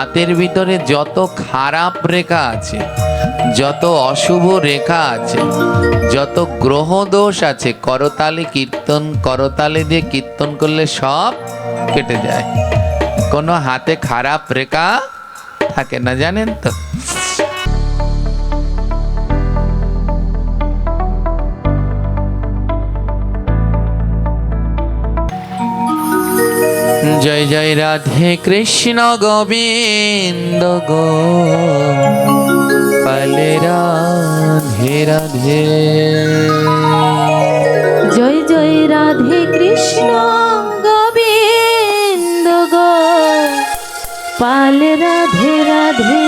হাতের ভিতরে যত খারাপ রেখা আছে, যত অশুভ রেখা আছে, যত গ্রহ দোষ আছে, করতালি দিয়ে কীর্তন করলে সব কেটে যায়। কোনো হাতে খারাপ রেখা থাকে না, জানেন তো। জয় জয় রাধে কৃষ্ণ গোবিন্দ গো পালে রাধে রাধে। জয় জয় রাধে কৃষ্ণ গোবিন্দ গো পালে রাধে রাধে।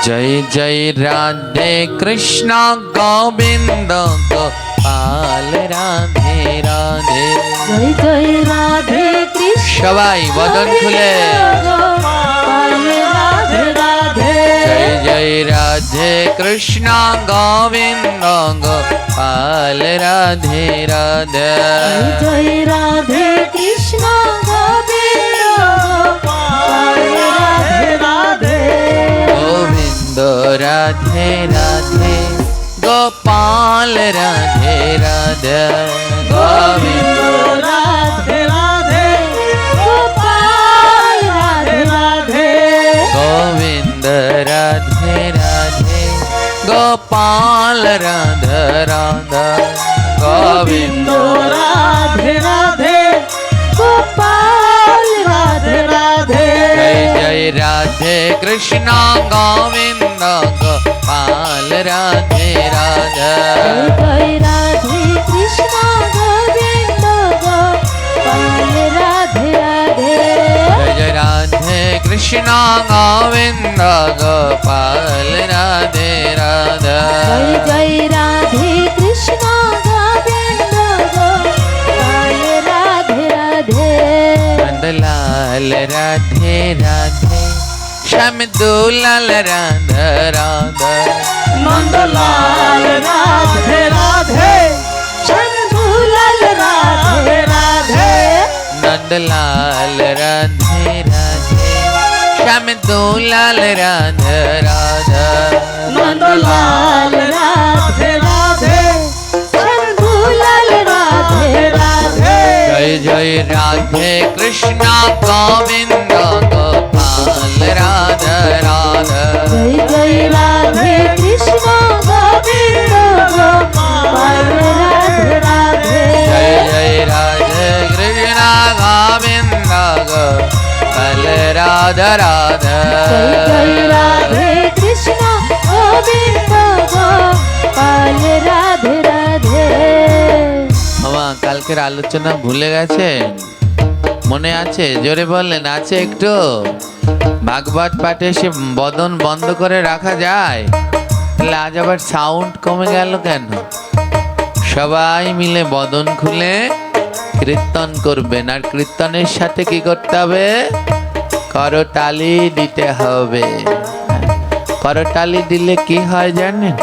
জয় জয় রাধে কৃষ্ণ গোবিন্দ গো পালে রাধে রাধে। জয় জয় রাধে কৃষ্ণ সবাই বদন খুলে পালে রাধে রাধে। জয় জয় রাধে কৃষ্ণ গোবিন্দ গো পালে রাধে রাধে। জয় রাধে কৃষ্ণ গোবিন্দ পালে রাধে রাধে। গোবিন্দ রাধে রাধে গোপাল রাধে রাধে। গোবিন্দ রাধে রাধে গোপাল রাধে রাধে। গোবিন্দ রাধে রাধে গোপাল রাধে রাধে। গোবিন্দ রাধে রাধে গোপাল রাধে রাধে। জয় জয় রাধে কৃষ্ণ গোবিন্দ গোপাল রাধে রাধে। জয় রাধে কৃষ্ণ গোবিন্দ গোপাল রাধে রাধে। জয় জয় রাধে কৃষ্ণ গোবিন্দ গোপাল রাধে রাধে। জয় জয় রাধে কৃষ্ণ গোবিন্দ গোপাল রাধে রাধে। নন্দলাল রাধে রাধে শ্যাম দুলাল রাধে রাধে। নন্দলাল রাধে রাধে শম্ভুলাল রাধে রাধে। নন্দলাল রাধে রাধে শ্যাম দুলাল রাধে রাধে। নন্দলাল রাধে রাধে শম্ভুলাল রাধে রাধে। জয় জয় রাধে কৃষ্ণ গোবিন্দ গোপাল রাধে রাধে। জয় জয় রাধে কৃষ্ণ গোবিন্দ গোপাল রাধে রাধে। জয় জয় রাধে কৃষ্ণ গোবিন্দ গোপাল রাধে রাধে। জয় জয় রাধে কৃষ্ণ গোবিন্দ গোপাল রাধে রাধে। মামা কালকের আলোচনা ভুলে গেছেন? মনে আছে? জোরে বললেন আছে একটু? ভাগবত পাঠে সে বদন বন্ধ করে রাখা যায়? তাহলে আজ আবার সাউন্ড কমে গেল কেন? সবাই মিলে বদন খুলে কীর্তন করবেন। আর কীর্তনের সাথে কি করতে হবে? করতালি দিতে হবে। করতালি দিলে কি হয় জানেন?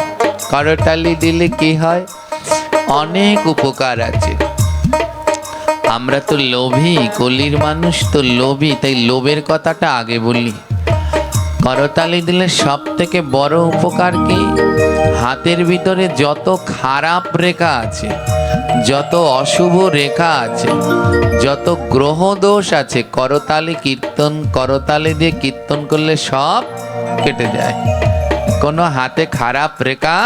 করতালি দিলে কি হয়? অনেক উপকার আছে। আমরা তো লোভী, কলির মানুষ তো লোভী, তাই লোভের কথাটা আগে বলি। করতালি দিলে সব থেকে বড় উপকার কি? হাতের ভিতরে যত খারাপ রেখা আছে, যত অশুভ রেখা আছে, যত গ্রহ দোষ আছে, করতালি দিয়ে কীর্তন করলে সব কেটে যায়। কোনো হাতে খারাপ রেখা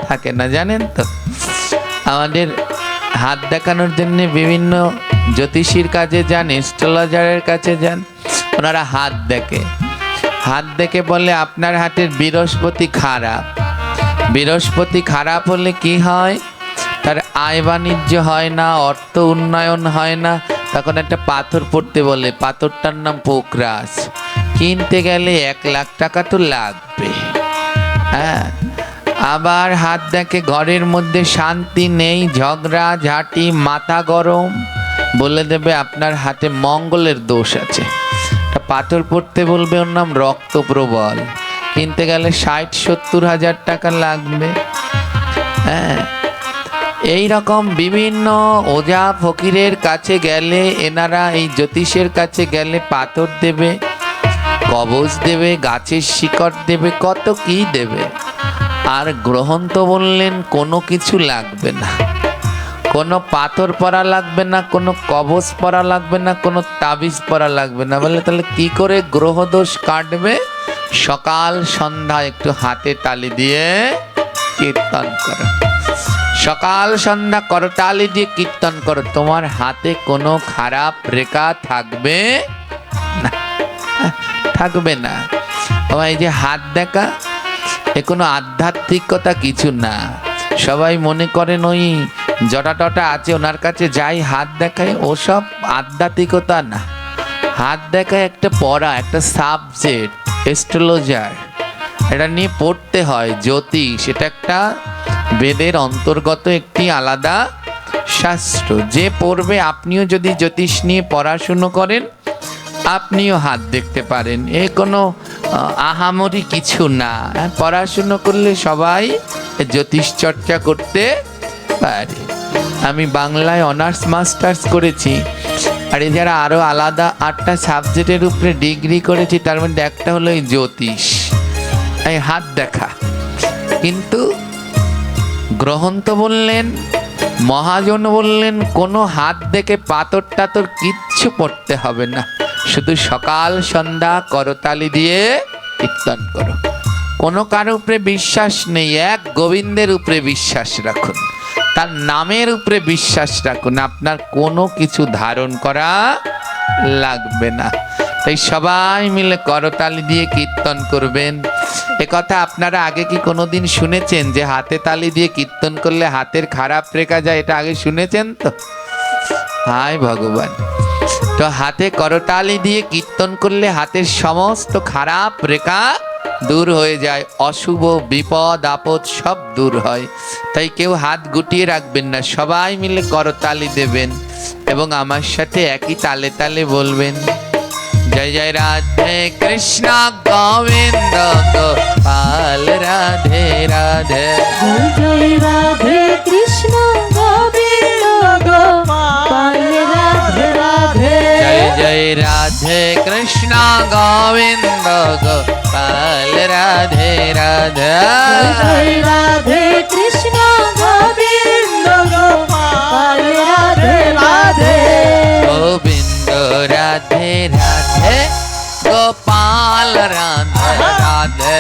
থাকে না, জানেন তো। আমাদের হাত দেখানোর জন্য বিভিন্ন জ্যোতিষীর কাছে যান, অ্যাস্ট্রোলজারের কাছে যান, ওনারা হাত দেখে বলে আপনার হাতের বৃহস্পতি খারাপ। বৃহস্পতি খারাপ হলে কি হয়? তার আয় বাণিজ্য হয় না, অর্থ উন্নয়ন হয় না। তখন একটা পাথর পড়তে বলে, পাথরটার নাম পোকরাজ। কিনতে গেলে 1 লাখ টাকা তো লাগবে। হ্যাঁ, আবার হাত দেখে ঘরের মধ্যে শান্তি নেই, ঝগড়া ঝাঁটি, মাথা গরম, বলে দেবে আপনার হাতে মঙ্গলের দোষ আছে। পাথর পড়তে বলবে, ওর নাম রক্তপ্রবল। কিনতে গেলে 60-70 হাজার টাকা লাগবে। হ্যাঁ, এই রকম বিভিন্ন ওঝা ফকিরের কাছে গেলে, এনারা এই জ্যোতিষের কাছে গেলে পাথর দেবে। কবচ দেবে, গাছের শিকড় দেবে, কত কি দেবে। আর গ্রহণ তো বললেন কোনো কিছু লাগবে না, কোনো পাথর পরা লাগবে না, কোনো কবচ পরা লাগবে না, কোনো তাবিজ পরা লাগবে না। বলে তাহলে কি করে গ্রহদোষ কাটবে? সকাল সন্ধ্যা একটু হাতে তালি দিয়ে কীর্তন করো, সকাল সন্ধ্যা করতালি দিয়ে কীর্তন করো, তোমার হাতে কোনো খারাপ রেখা থাকবে না, থাকবে না। এই যে হাত দেখা, এ কোনো আধ্যাত্মিকতা কিছু না। সবাই মনে করেন ওই জটা টটা আছে ওনার কাছে যাই হাত দেখায়, ওসব আধ্যাত্মিকতা না। হাত দেখায় একটা পড়া, একটা সাবজেক্ট, অ্যাস্ট্রোলজার, এটা নিয়ে পড়তে হয়। জ্যোতিষ এটা একটা বেদের অন্তর্গত একটি আলাদা শাস্ত্র। যে পড়বে, আপনিও যদি জ্যোতিষ নিয়ে পড়াশুনো করেন আপনিও হাত দেখতে পারেন। এ কোনো আহামরি কিছু না। পড়াশুনো করলে সবাই জ্যোতিষ চর্চা করতে পারে। আমি বাংলায় অনার্স মাস্টার্স করেছি, আর যারা আরও আলাদা 8টা সাবজেক্টের উপরে ডিগ্রি করেছি, তার মধ্যে একটা হলো এই জ্যোতিষ, এই হাত দেখা। কিন্তু গ্রহণ তো বললেন, মহাজন বললেন কোনো হাত দেখে পাথর টাতর কিচ্ছু পড়তে হবে না, শুধু সকাল সন্ধ্যা করতালি দিয়ে কীর্তন করো। কোনো কারো উপরে বিশ্বাস নেই, এক গোবিন্দের উপরে বিশ্বাস রাখুন, তার নামের উপরে বিশ্বাস রাখুন, আপনার কোনো কিছু ধারণ করা লাগবে না। তাই সবাই মিলে করতালি দিয়ে কীর্তন করবেন। কথা আপনারা আগে কি কোনোদিন শুনেছেন যে হাতে তালি দিয়ে কীর্তন করলে হাতের খারাপ রেখা যায়? এটা আগে শুনেছেন তো? হায় ভগবান! তো হাতে করতালি দিয়ে কীর্তন করলে হাতের সমস্ত খারাপ রেখা দূর হয়ে যায়, অশুভ বিপদ আপদ সব দূর হয়। তাই কেউ হাত গুটিয়ে রাখবেন না, সবাই মিলে করতালি দেবেন এবং আমার সাথে একই তালে তালে বলবেন, জয় জয় রাধে কৃষ্ণ গোবিন্দ গোপাল রাধে রাধে, জয় জয় রাধে কৃষ্ণ গোবিন্দ গোপাল রাধে রাধে, জয় জয় রাধে কৃষ্ণ গোবিন্দ গোপাল রাধে রাধে, জয় রাধে কৃষ্ণ গোবিন্দ গোপাল রাধে রাধে, গোবিন্দ রাধে রাধে গোপাল রাধে রাধে,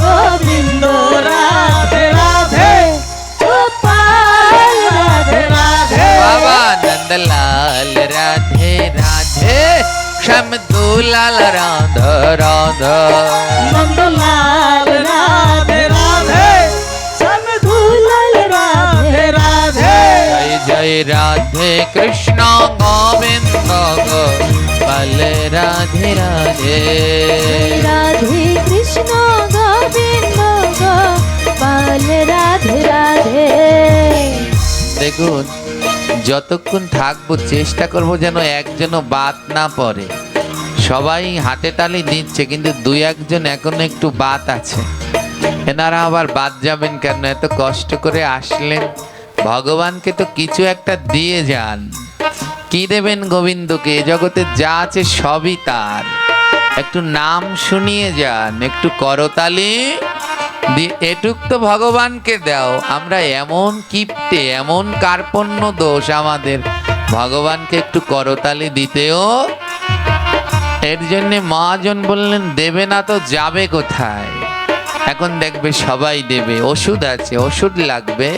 গোবিন্দ রাধে রাধে গোপাল রাধে রাধে, বাবা নন্দলাল রাধে রাধে, শ্যাম দুলাল রাধা রাধা, নন্দলাল রাধে রাধে, শ্যাম দুলাল রাধে রাধে, জয় জয় রাধে কৃষ্ণ গোবিন্দ গোপাল রাধে রাধে, রাধে কৃষ্ণ গোবিন্দ গোপাল রাধে রাধে। দেখুন যতক্ষণ থাকবো চেষ্টা করব যেন একজনও বাদ না পড়ে। সবাই হাতে তালি দিচ্ছে, কিন্তু 2-1 জন এখনো একটু বাদ আছে। এনারা আবার বাদ যাবেন কেন? এত কষ্ট করে আসলেন, ভগবানকে তো কিছু একটা দিয়ে যান। কি দেবেন গোবিন্দকে? এ জগতে যা আছে সবই তার। একটু নাম শুনিয়ে যান, একটু করতালি এটুক তো ভগবানকে দাও। আমরা এমন কিপ্টে, এমন কার্পণ্য দোষ আমাদের, ভগবানকে একটু করতালি দিতেও। এর জন্যে মহাজন বললেন দেবে না তো যাবে কোথায়? এখন দেখবে সবাই দেবে। ওষুধ আছে, ওষুধ লাগবে।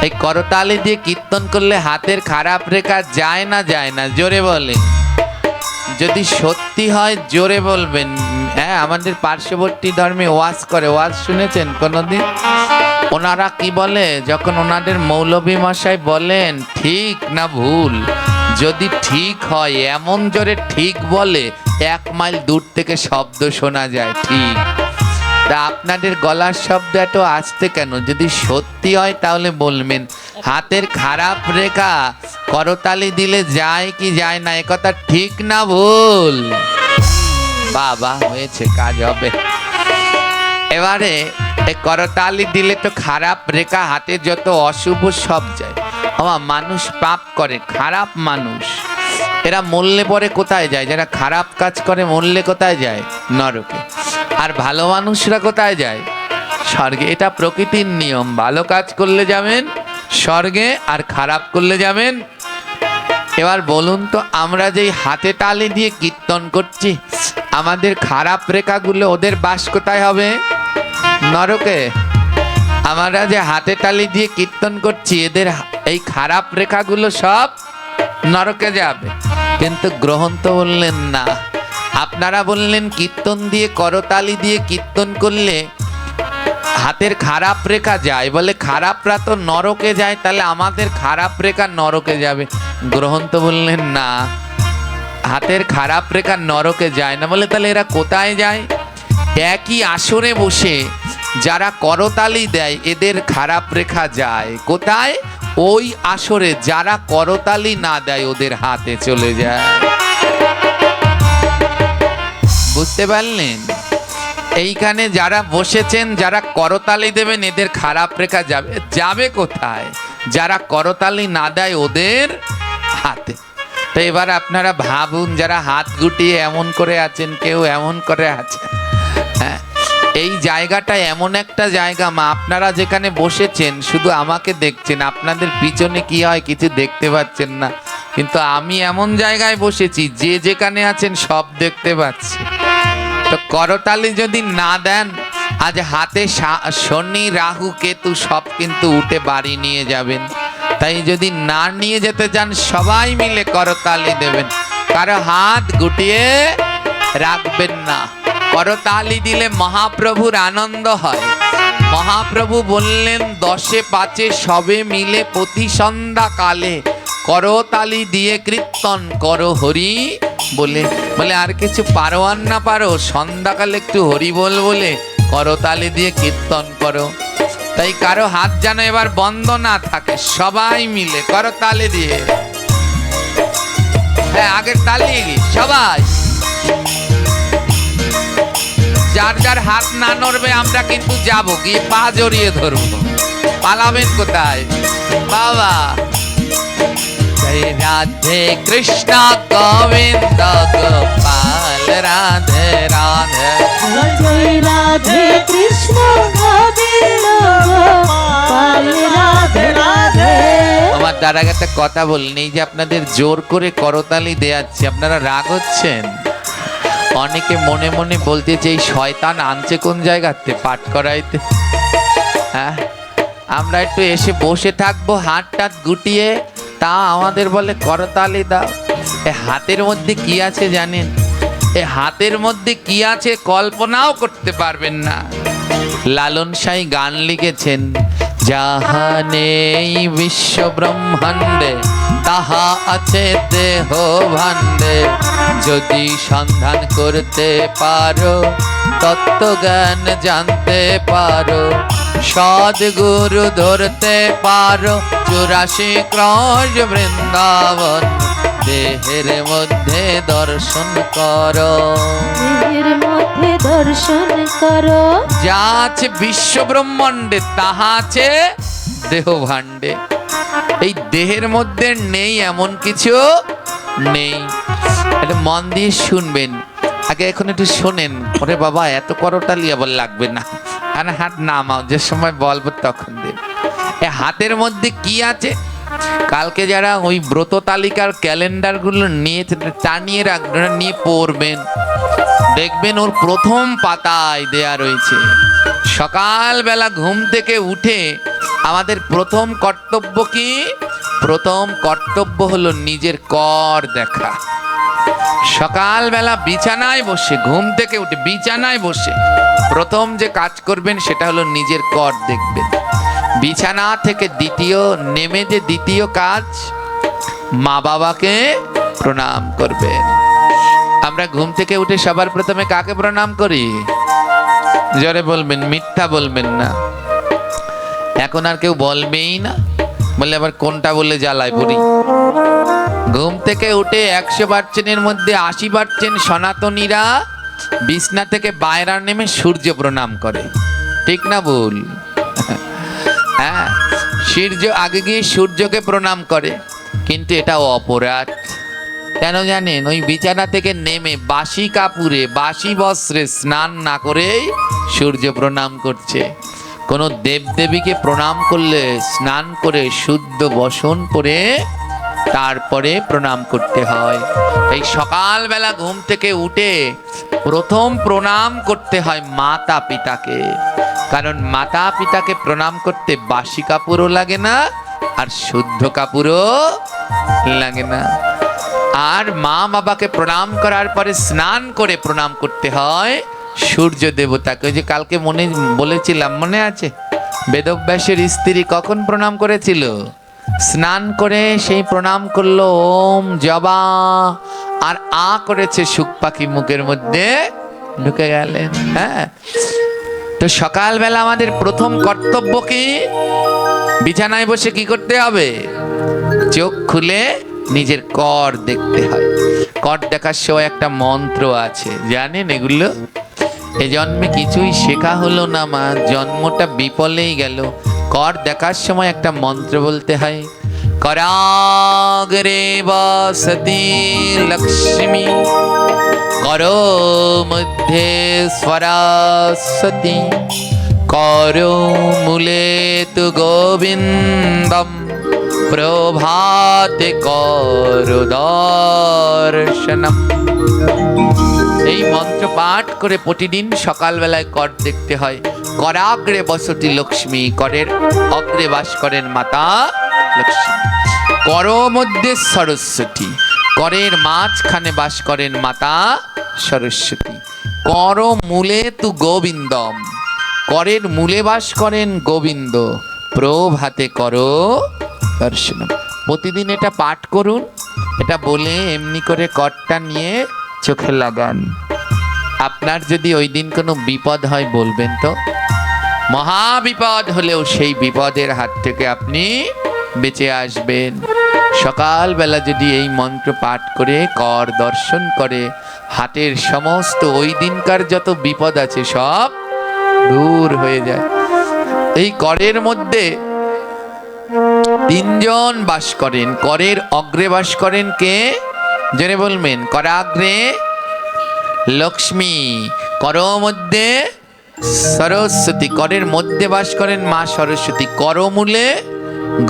এই করতালি দিয়ে কীর্তন করলে হাতের খারাপ রেখা যায় না? যায় না? জোরে বলেন। যদি সত্যি হয় জোরে বলবেন। হ্যাঁ, আমাদের পার্শ্ববর্তী ধর্মে ওয়াজ করে, ওয়াজ শুনেছেন কোনোদিন? ওনারা কি বলে, যখন ওনাদের মৌলভী মশাই বলেন ঠিক না ভুল, যদি ঠিক হয় এমন জোরে ঠিক বলে 1 মাইল দূর থেকে শব্দ শোনা যায়। ঠিক তা আপনাদের গলার শব্দ এত আসতে কেন? যদি সত্যি হয় তাহলে বলবেন। হাতের খারাপ রেখা করতালি দিলে যায় কি যায় না, একথা ঠিক না ভুল? বাবা, হয়েছে, কাজ হবে। এবারে এই করতালি দিলে তো খারাপ রেখা, হাতে যত অশুভ সব যায়। মানুষ পাপ করে, খারাপ মানুষ এরা মরলে পরে কোথায় যায়? যারা খারাপ কাজ করে মরলে কোথায় যায়? নরকে। আর ভালো মানুষরা কোথায় যায়? স্বর্গে। এটা প্রকৃতির নিয়ম। ভালো কাজ করলে যাবেন স্বর্গে, আর খারাপ করলে যাবেন। এবার বলুন তো, আমরা যেই হাতে তালি দিয়ে কীর্তন করছি, আমাদের খারাপ রেখাগুলো ওদের বাস কোথায় হবে? নরকে। আমরা যে হাতে তালি দিয়ে কীর্তন করছি, এদের এই খারাপ রেখাগুলো সব নরকে যাবে। কিন্তু গ্রহণ তো বললেন না। আপনারা বললেন কীর্তন দিয়ে, করতালি দিয়ে কীর্তন করলে হাতের খারাপ রেখা যায়, বলে খারাপরা তো নরকে যায়, তাহলে আমাদের খারাপ রেখা নরকে যাবে। গ্রহণ তো বললেন না, হাতের খারাপ রেখা নরকে যায় না। বলে তাহলে এরা কোথায় যায়? একই আসরে বসে যারা করতালি দেয়, এদের খারাপ রেখা যায় কোথায়? ওই আসরে। যারা করতালি না দেয়, ওদের হাতে চলে যায়। বুঝতে পারলেন? এইখানে যারা বসেছেন, যারা করতালি দেবেন, এদের খারাপ রেখা যাবে। যাবে কোথায়? যারা করতালি না দেয়, ওদের হাতে। তো এবার আপনারা ভাবুন, যারা হাত গুটিয়ে এমন করে আছেন, কেউ এমন করে আছেন, হ্যাঁ, এই জায়গাটা এমন একটা জায়গা, মা আপনারা যেখানে বসেছেন শুধু আমাকে দেখছেন, আপনাদের পিছনে কি হয় কিছু দেখতে পাচ্ছেন না। কিন্তু আমি এমন জায়গায় বসেছি, যে যেখানে আছেন সব দেখতে পাচ্ছি। তো করতালি যদি না দেন, আজ হাতে শনি রাহু কেতু সব কিন্তু উঠে বাড়ি নিয়ে যাবেন। তাই যদি না নিয়ে যেতে চান, সবাই মিলে করতালি দেবেন, কারো হাত গুটিয়ে রাখবেন না। করতালি দিলে মহাপ্রভুর আনন্দ হয়। মহাপ্রভু বললেন, 10-5 সবে মিলে প্রতি সন্ধ্যা কালে করতালি দিয়ে কীর্তন করো হরি বলে। বলে আর কিছু পারো আর না পারো, সন্ধ্যাকালে একটু হরি বল বলে করতালি দিয়ে কীর্তন করো। তাই কারো হাত যেন এবার বন্ধ না থাকে, সবাই মিলে করতালি দিয়ে। হ্যাঁ, আগের তালি সবাই। যার যার হাত না নড়বে, আমরা কিন্তু যাবো, গিয়ে পা জড়িয়ে ধরবো। পালাবেন কোথায় বাবা? রাধে কৃষ্ণ গোবিন্দ গোপাল, রাধে রাধে। জয় রাধে কৃষ্ণ গোবিন্দ গোপাল, রাধে রাধে। আমার তার আগে একটা কথা বললেন, এই যে আপনাদের জোর করে করতালি দেয়াচ্ছি, আপনারা রাগ হচ্ছেন? অনেকে মনে মনে বলতেছে, এই শয়তান আনছে কোন জায়গাতে পাঠ করাইতে। হ্যাঁ, আমরা একটু এসে বসে থাকবো হাত টাত গুটিয়ে, তা আমাদের বলে করতালি দাও। এ হাতের মধ্যে কি আছে জানেন? এ হাতের মধ্যে কি আছে কল্পনাও করতে পারবেন না। লালন সাই গান লিখেছেন, যাহা নেই বিশ্ব ব্রহ্মাণ্ডে, তাহা আছে দেহ ভাণ্ডে। যদি সন্ধান করতে পারো, তত্ত্বজ্ঞান জানতে পারো, সদ্গুরু ধরতে পারো, 84 ক্রোশ বৃন্দাবন দেহের মধ্যে দর্শন করো। দেহের মধ্যে দর্শন করো। যা আছে বিশ্ব ব্রহ্মাণ্ডে, তাহা আছে দেহ ভাণ্ডে। এই দেহের মধ্যে নেই এমন কিছু নেই। এটা মন দিয়ে শুনবেন। আগে এখন একটু শোনেন। ওরে বাবা, এত করতালি আবার লাগবে না, আর হাত নামাও, যে সময় বলবো তখন দেব। এ হাতের মধ্যে কি আছে? কালকে যারা ওই ব্রত তালিকার ক্যালেন্ডারগুলো নিয়ে টানিয়ে রাখবেন, নিয়ে পড়বেন, দেখবেন ওর প্রথম পাতায় দেয়া রয়েছে, সকালবেলা ঘুম থেকে উঠে আমাদের প্রথম কর্তব্য কি? প্রথম কর্তব্য হলো নিজের কর দেখা। সকালবেলা বিছানায় বসে, ঘুম থেকে উঠে বিছানায় বসে প্রথম যে কাজ করবেন সেটা হলো নিজের কর দেখবেন। বিছানা থেকে নেমে যে দ্বিতীয় কাজ, মা বাবাকে প্রণাম করবেন। আমরা ঘুম থেকে উঠে সবার প্রথমে কাকে প্রণাম করি? জোরে বলবেন, মিথ্যা বলবেন না। এখন আর কেউ বলবেই না, বলে আবার কোনটা বলে জ্বালায় পড়ি। ঘুম থেকে উঠে 100% মধ্যে 80% সনাতনীরা বিছনা থেকে বাইরে নেমে সূর্য প্রণাম করে, ঠিক না ভুল? হ্যাঁ, সূর্য আগে গিয়ে সূর্যকে প্রণাম করে, কিন্তু এটা অপরাধ। কেন জানেন? ওই বিছানা থেকে নেমে বাসি কাপড়ে বাসি বস্ত্রে স্নান না করেই সূর্য প্রণাম করছে। কোনো দেবদেবীকে প্রণাম করলে স্নান করে শুদ্ধ বসন পরে তারপরে প্রণাম করতে হয়। এই সকালবেলা ঘুম থেকে উঠে প্রথম প্রণাম করতে হয় মাতা পিতাকে, কারণ মাতা পিতাকে প্রণাম করতে বাসি কাপড়ও লাগে না আর শুদ্ধ কাপড়ও লাগে না। আর মা বাবাকে প্রণাম করার পরে স্নান করে প্রণাম করতে হয় সূর্য দেবতাকে। ওই যে কালকে বলেছিলাম, মনে আছে? বেদব্যাসের স্ত্রী কখন প্রণাম করেছিল? স্নান করে সেই প্রণাম করলো ওম জবা, আর আ করেছে শুক পাখি মুখের মধ্যে ঢুকে গেলেন। হ্যাঁ, তো সকালবেলা আমাদের প্রথম কর্তব্য কি? বিছানায় বসে কি করতে হবে? চোখ খুলে নিজের কর দেখতে হয়। কর দেখার সময় একটা মন্ত্র আছে, জানেন এগুলো? এ জন্মে কিছুই শেখা হলো না মা, জন্মটা বিফলেই গেল। কর দেখার সময় একটা মন্ত্র বলতে হয়, कराग्रे वसति लक्ष्मी करो मध्ये स्वरासति करो मूले तु गोविंदम प्रभाते करो दर्शनम। এই মন্ত্র পাঠ করে প্রতিদিন সকালবেলায় কর দেখতে হয়। कराग्रे वसति लक्ष्मी, করের অগ্রে বাস করেন মাতা লক্ষ্মী। কর মধ্যে সরস্বতী, করের মাঝখানে বাস করেন মাতা সরস্বতী। কর মূলে তু গোবিন্দম, করের মূলে বাস করেন গোবিন্দ। প্রভাতে করো দর্শনম। প্রতিদিন এটা পাঠ করুন। এটা বলে এমনি করে করটা নিয়ে চোখে লাগান। আপনার যদি ওই দিন কোনো বিপদ হয় বলবেন তো, মহা বিপদ হলেও সেই বিপদের হাত থেকে আপনি বেঁচে আসবেন। সকালবেলা যদি এই মন্ত্র পাঠ করে কর দর্শন করে, হাতের সমস্ত ওই দিনকার যত বিপদ আছে সব দূর হয়ে যায়। এই করের মধ্যে তিনজন বাস করেন। করের অগ্রে বাস করেন কে? জেনে বলবেন। করাগ্রে লক্ষ্মী, কর মধ্যে সরস্বতী, করের মধ্যে বাস করেন মা সরস্বতী। করমূলে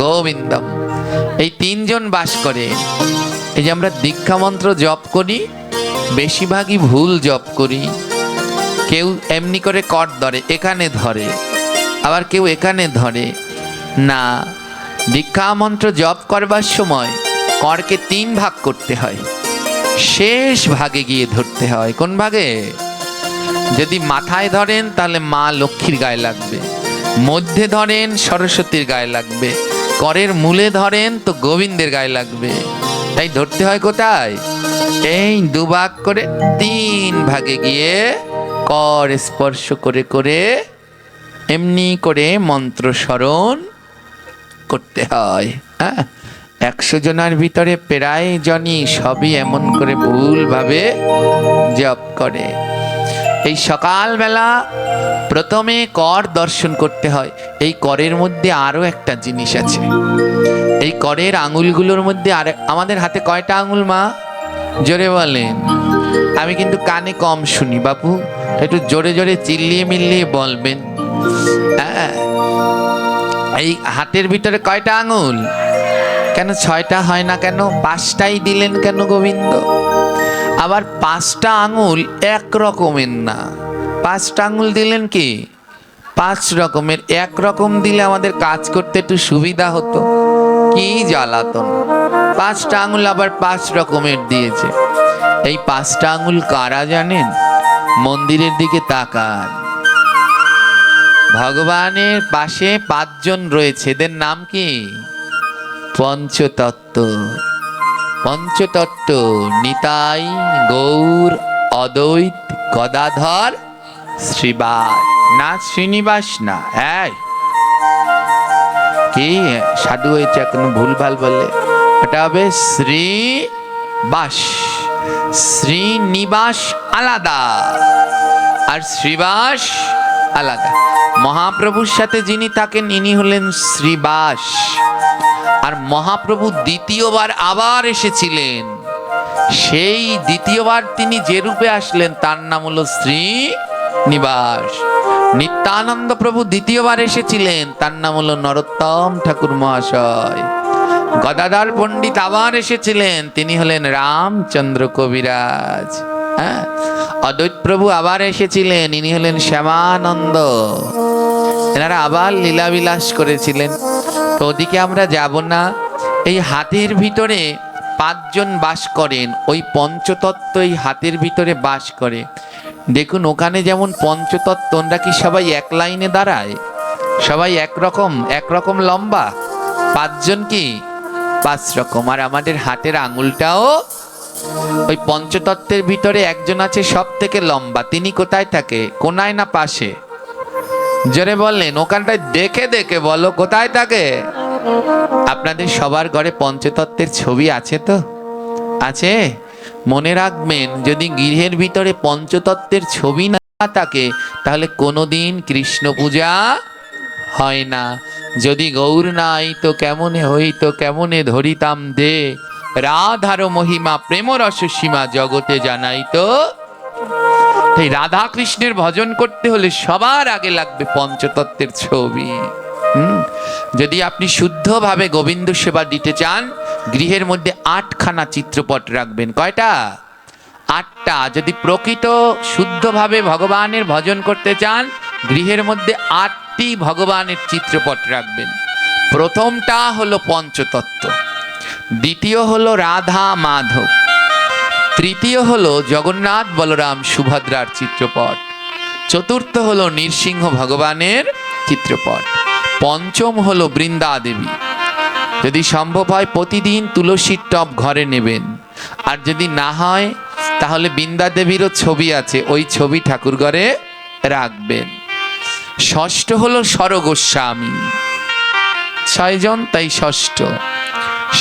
গোবিন্দম, এই তিনজন বাস করে। এই যে আমরা দীক্ষা মন্ত্র জপ করি, বেশিরভাগই ভুল জপ করি। কেউ এমনি করে কর ধরে, এখানে ধরে, আবার কেউ এখানে ধরে না। দীক্ষা মন্ত্র জপ করবার সময় করকে 3 ভাগ করতে হয়। শেষ ভাগে গিয়ে ধরতে হয়। কোন ভাগে? যদি মাথায় ধরেন তাহলে মা লক্ষ্মীর গায়ে লাগবে, মধ্যে ধরেন সরস্বতীর গায়ে লাগবে, করের মূলে ধরেন তো গোবিন্দের গায়ে লাগবে। তাই ধরতে হয় কোথায়? এই 2 ভাগ করে 3 ভাগে গিয়ে কর স্পর্শ করে করে এমনি করে মন্ত্র স্মরণ করতে হয়। হ্যাঁ, 100 জনের ভিতরে প্রায় জনই সবই এমন করে ভুলভাবে জপ করে। এই সকালবেলা প্রথমে কর দর্শন করতে হয়। এই করের মধ্যে আরো একটা জিনিস আছে। এই করের আঙুলগুলোর মধ্যে আর আমাদের হাতে কয়টা আঙুল মা? জোরে বলেন। আমি কিন্তু কানে কম শুনি বাপু, একটু জোরে জোরে চিল্লিয়ে মিল্লিয়ে বলবেন। হ্যাঁ, এই হাতের ভিতরে কয়টা আঙুল? কেন 6টা হয় না কেন? 5টাই দিলেন কেন গোবিন্দ? আবার 5টা আঙুল এক রকমের না, 5টা আঙুল দিলেন কি 5 রকমের। এক রকম দিলে আমাদের কাজ করতে একটু সুবিধা হতো। কি জ্বালাতন! 5টা আঙুল আবার 5 রকমের দিয়েছে। এই 5টা আঙুল কারা জানেন? মন্দিরের দিকে তাকান, ভগবানের পাশে 5 জন রয়েছে। এদের নাম কি? পঞ্চতত্ত্ব। পঞ্চতত্ত্ব নিতাই, গৌর, অদ্বৈত, গদাধর, শ্রীবাস। না শ্রীনিবাস না। হ্যাঁ, কি সাধু হয়েছে এখন ভুলভাল বললে? এটা হবে শ্রীবাস। শ্রীনিবাস আলাদা আর শ্রীবাস আলাদা। মহাপ্রভুর সাথে যিনি থাকেন ইনি হলেন শ্রীবাস। আর মহাপ্রভু দ্বিতীয়বার আবার এসেছিলেন সেই দ্বিতীয়বার তিনি যে রূপে আসলেন তার নাম হলো শ্রীনিবাস। নিত্যানন্দ প্রভু দ্বিতীয়বার এসেছিলেন, তার নাম হলো নরোত্তম ঠাকুর মহাশয়। গদাধর পণ্ডিত আবার এসেছিলেন, তিনি হলেন রামচন্দ্র কবিরাজ। হ্যাঁ, অদ্বৈত প্রভু আবার এসেছিলেন, ইনি হলেন শ্যামানন্দ। এনারা আবার লীলাবিলাস করেছিলেন। তো ওদিকে আমরা যাব না। এই হাতের ভিতরে 5 জন বাস করেন, ওই পঞ্চতত্ত্ব এই হাতের ভিতরে বাস করে। দেখুন ওখানে যেমন পঞ্চতত্ত্ব, ওরা কি সবাই এক লাইনে দাঁড়ায়? সবাই একরকম লম্বা? 5 জন কি 5 রকম। আর আমাদের হাতের আঙুলটাও ওই পঞ্চতত্ত্বের ভিতরে একজন আছে সব থেকে লম্বা। তিনি কোথায় থাকে? কোনায় না পাশে? জোরে বললেন, ওখানটায় দেখে দেখে বলো কোথায় থাকে। আপনাদের সবার ঘরে পঞ্চতত্ত্বের ছবি আছে তো? আছে? মনে রাখবেন, যদি গৃহের ভিতরে পঞ্চতত্ত্বের ছবি না থাকে তাহলে কোনোদিন কৃষ্ণ পূজা হয় না। যদি গৌর নাই তো কেমনে হইতো, কেমনে ধরিতাম দে, রাধার মহিমা প্রেম রস সীমা জগতে জানাইতো। তাই রাধা কৃষ্ণের ভজন করতে হলে সবার আগে লাগবে পঞ্চতত্ত্বের ছবি। যদি আপনি শুদ্ধভাবে গোবিন্দ সেবা দিতে চান, গৃহের মধ্যে 8খানা চিত্রপট রাখবেন। কয়টা? 8টা। যদি প্রকৃত শুদ্ধভাবে ভগবানের ভজন করতে চান, গৃহের মধ্যে 8টি ভগবানের চিত্রপট রাখবেন। প্রথমটা হলো পঞ্চতত্ত্ব, দ্বিতীয় হলো রাধা মাধব, তৃতীয় হলো জগন্নাথ বলরাম সুভদ্রার চিত্রপট, চতুর্থ হলো নৃসিংহ ভগবানের চিত্রপট, পঞ্চম হলো বৃন্দা দেবী। যদি সম্ভব হয় প্রতিদিন তুলসীর টব ঘরে নেবেন, আর যদি না হয় তাহলে বৃন্দা দেবীরও ছবি আছে, ওই ছবি ঠাকুর ঘরে রাখবেন। ষষ্ঠ হলো সরগোস্বামী, 6 জন, তাই ষষ্ঠ।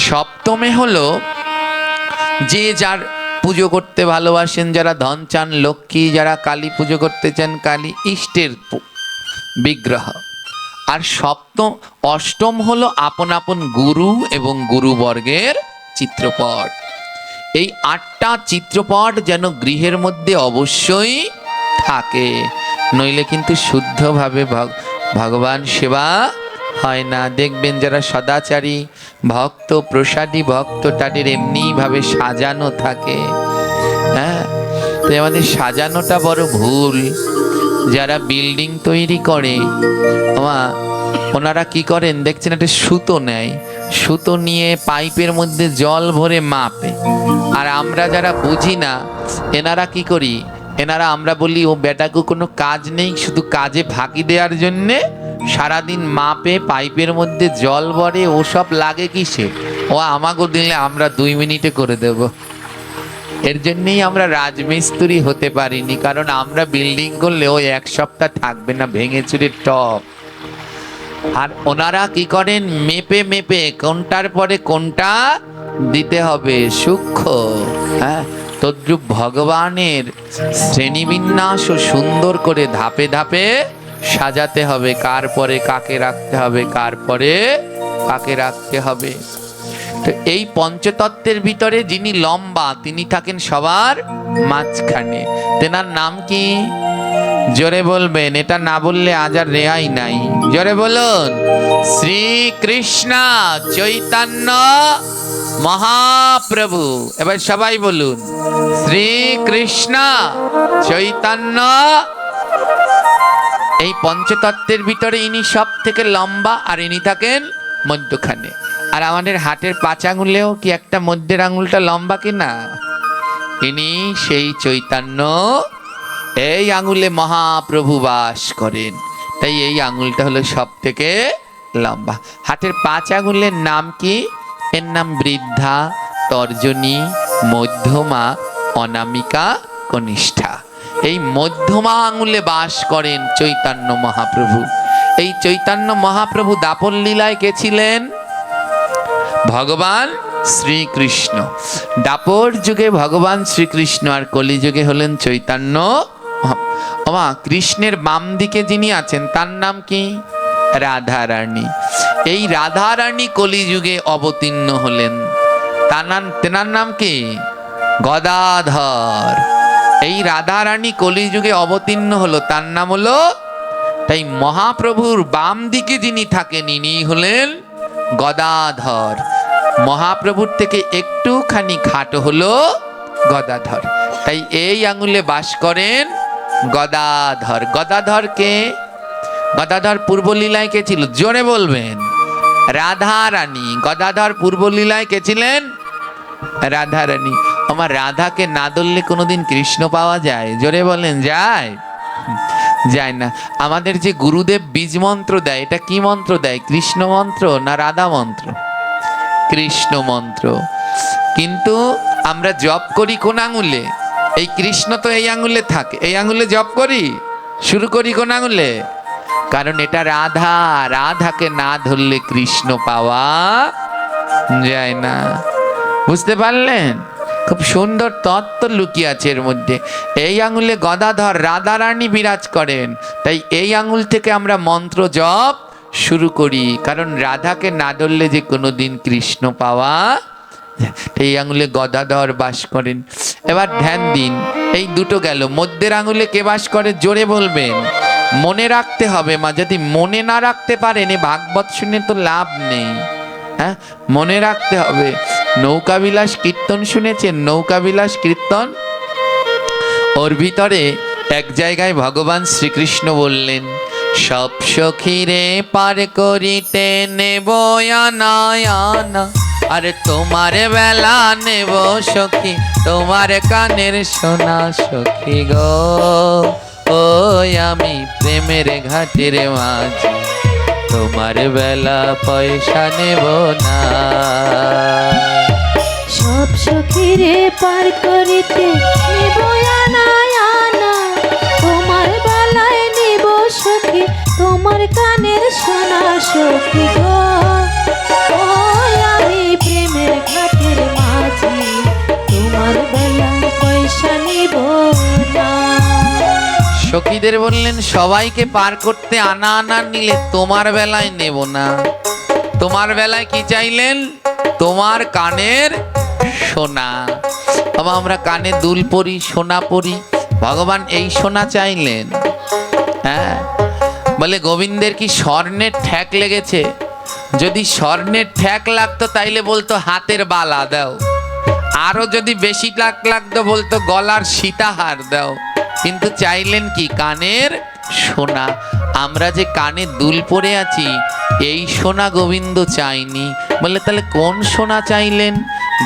সপ্তমে হলো যে যার পুজো করতে ভালোবাসেন, যারা ধন চান লক্ষ্মী, যারা কালী পুজো করতে চান কালী, ইষ্টের বিগ্রহ। আর অষ্টম হলো আপন আপন গুরু এবং গুরুবর্গের চিত্রপট। এই 8টা চিত্রপট যেন গৃহের মধ্যে অবশ্যই থাকে, নইলে কিন্তু শুদ্ধভাবে ভগবান সেবা হয় না। দেখবেন যারা সদাচারী ভক্ত, প্রসাদী ভক্ত, তাদের এমনিভাবে সাজানো থাকে। হ্যাঁ, তাই আমাদের সাজানোটা বড় ভুল। যারা বিল্ডিং তৈরি করে ওনারা কি করেন দেখছেন, একটা সুতো নেয়, সুতো নিয়ে পাইপের মধ্যে জল ভরে মাপে। আর আমরা যারা বুঝি না, এনারা কি করি, আমরা বলি ও বেটাকে কোনো কাজ নেই, শুধু কাজে ফাঁকি দেওয়ার জন্যে সারাদিন মাপে পাইপের মধ্যে জল ভরে। ওসব লাগে কিসে? ও আমাকে দিলে আমরা 2 মিনিটে করে দেব। এর জন্যই আমরা রাজমিস্ত্রি হতে পারিনি, কারণ আমরা বিল্ডিং করলে ও 1 সপ্তাহ থাকবে না, ভেঙে চুরে টপ। আর ওনারা কি করেন, মেপে মেপে কোনটার পরে কোনটা দিতে হবে, সূক্ষ্ম। হ্যাঁ, তদ্রূপ ভগবানের শ্রেণীবিন্যাস সুন্দর করে ধাপে ধাপে সাজাতে হবে, কার পরে কাকে রাখতে হবে, কার পরে কাকে রাখতে হবে। তো এই পঞ্চতত্ত্বের ভিতরে যিনি লম্বা, তিনি থাকেন সবার মাঝখানে। তেনার নাম কি? জোরে বলবেন, এটা না বললে আজ আর রেহাই নাই। জোরে বলুন, শ্রীকৃষ্ণ চৈতন্য মহাপ্রভু। এবার সবাই বলুন, শ্রীকৃষ্ণ চৈতন্য। এই পঞ্চতত্ত্বের ভিতরে ইনি সব থেকে লম্বা, আর ইনি থাকেন মধ্যখানে। আর আমাদের হাতের 5 আঙুলেও কি একটা মধ্যের আঙুলটা লম্বা কিনা? ইনি সেই চৈতন্য। এই আঙুলে মহাপ্রভু বাস করেন, তাই এই আঙুলটা হলো সব থেকে লম্বা। হাতের 5 আঙুলের নাম কি? এর নাম বৃদ্ধা, তর্জনী, মধ্যমা, অনামিকা, কনিষ্ঠা। এই মধ্যমা আঙুলে বাস করেন চৈতন্য মহাপ্রভু। এই চৈতন্য মহাপ্রভু দাপর লীলায় কে ছিলেন? ভগবান শ্রীকৃষ্ণ। দাপর যুগে ভগবান শ্রীকৃষ্ণ, আর কলিযুগে হলেন চৈতন্য। কৃষ্ণের বাম দিকে যিনি আছেন তার নাম কি? রাধারানী। এই রাধারানী কলিযুগে অবতীর্ণ হলেন, তেনার নাম কি? গদাধর। এই রাধারানী কলিযুগে অবতীর্ণ হলো, তার নাম হলো, তাই মহাপ্রভুর বাম দিকে যিনি থাকেন ইনি হলেন গদাধর। মহাপ্রভুর থেকে একটুখানি খাটো হলো গদাধর, তাই এই আঙুলে বাস করেন গদাধর। গদাধরকে, গদাধর পূর্বলীলায় কে ছিল? জোরে বলবেন। রাধা রানী। গদাধর পূর্বলীলায় কে ছিলেন? রাধা রানী। আমার রাধাকে না ধরলে কোনোদিন কৃষ্ণ পাওয়া যায়? জোরে বলেন, যায়? যায় না। আমাদের যে গুরুদেব বীজ মন্ত্র দেয়, এটা কি মন্ত্র দেয়? কৃষ্ণ মন্ত্র না রাধা মন্ত্র? কৃষ্ণ মন্ত্র। কিন্তু আমরা জপ করি কোন আঙুলে? এই কৃষ্ণ তো এই আঙুলে থাকে, এই আঙুলে জপ করি, শুরু করি কোন আঙুলে? কারণ এটা রাধা, রাধাকে না ধরলে কৃষ্ণ পাওয়া যায় না। বুঝতে পারলেন? খুব সুন্দর তত্ত্ব লুকিয়ে আছে এর মধ্যে। এই আঙুলে গদাধর রাধা রানী বিরাজ করেন, তাই এই আঙুল থেকে আমরা মন্ত্র জপ শুরু করি, কারণ রাধাকে না ধরলে যে কোনোদিন কৃষ্ণ পাওয়া, এই আঙুলে গদাধর বাস করেন। এবার ধ্যান দিন, এই দুটো গেল। মধ্যের আঙুলে কে বাস করে? জোরে বলবেন। মনে রাখতে হবে মা, যদি মনে না রাখতে পারেন এ ভাগবত শুনে তো লাভ নেই। হ্যাঁ, মনে রাখতে হবে। নৌকাবিলাস কীর্তন শুনেছেন? নৌকাবিলাস কীর্তন, ওর ভিতরে এক জায়গায় ভগবান শ্রীকৃষ্ণ বললেন, সব সখীরে পার করিতে নেব আনা আনা, আরে তোমার বেলা নেব সখী, তোমার কানের সোনা সখী গো, ওই আমি প্রেমের ঘাটের মাঝি, তোমার বেলা পয়সা নেব না। সব সখীরে পার করিতে নেব আনা আনা, তোমার বেলায় নেব সখী, তোমার কানের সোনা সখী গো, ওই আমি প্রেমের ঘাটের মাঝি, তোমার বেলায় পয়সা নেব না। সখীদের বললেন সবাইকে পার করতে আনা আনা নিলে তোমার বেলায় নেব না। তোমার বেলায় কি চাইলেন? তোমার কানের সোনা। বাবা, আমরা কানে দুল পরি, সোনা পরি, ভগবান এই সোনা চাইলেন। হ্যাঁ, বলে গোবিন্দের কি স্বর্ণের ঠ্যাক লেগেছে? যদি স্বর্ণের ঠ্যাক লাগতো তাইলে বলতো হাতের বালা দাও, আরো যদি বেশি লাগতো বলতো গলার সীতাহার দাও, কিন্তু চাইলেন কি? কানের সোনা। আমরা যে কানে দুল পরে আছি এই সোনা গোবিন্দ চাইনি। বলে তাহলে কোন সোনা চাইলেন?